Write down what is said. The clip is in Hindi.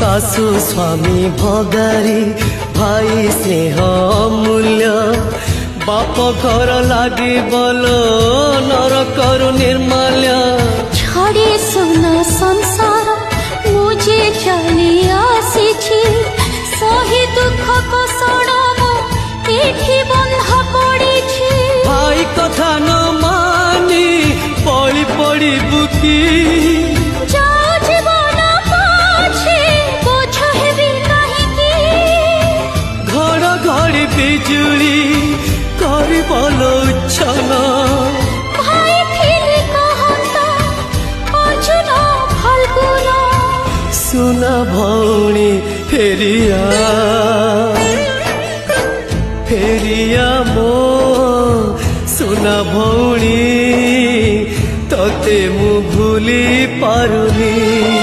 सासु स्वामी भगारी भाई स्नेह अमूल्य बाप घर लागी बोलो नरकर निर्माल्य छाड़ी सुना संसार मुझे चली आसी सही दुख को सड़मो एठी बंधा पड़ी भाई कथा न मानी पड़ी पड़ी बुकी घड़ी बिजुली कर बोलो छन भाई फिर कहता अर्जुन फाल्गुन सुना भौणी फेरिया फेरिया मो सुना भौणी तते मु भूली पारुनी।